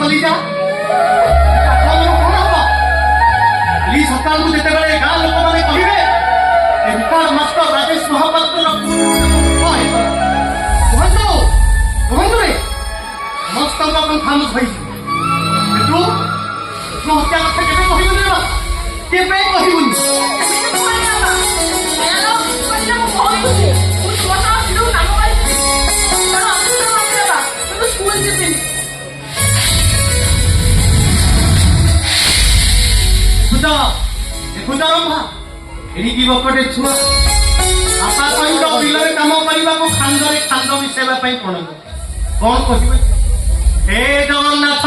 କଲିଜା କାଲି ସକାଳକୁ ଯେତେବେଳେ ଗାଁ ଲୋକମାନେ କହିବେ ରିଟାୟାର୍ଡ ମାଷ୍ଟର ରାଜେଶ ମହାପାତ୍ରର କୁହନ୍ତୁ କୁହନ୍ତୁ ରେ ସମସ୍ତଙ୍କ ଖାମୋଶ ହୋଇଯିବ କିନ୍ତୁ ହତ୍ୟା କଥା କେବେ କହିବୁନି ବା କେବେ କହିବୁନି ଦେଖୁଛ ରମ୍ଭା ଏଣିକି ବକଟେ ଛୁଆ ବାପା ସହିତ ବିଲରେ କାମ କରିବାକୁ ଖାନ୍ଦରେ ଖାନ୍ଦ ମିଶାଇବା ପାଇଁ ପଡିବ କଣ କହିବେ ହେ ଜଗନ୍ନାଥ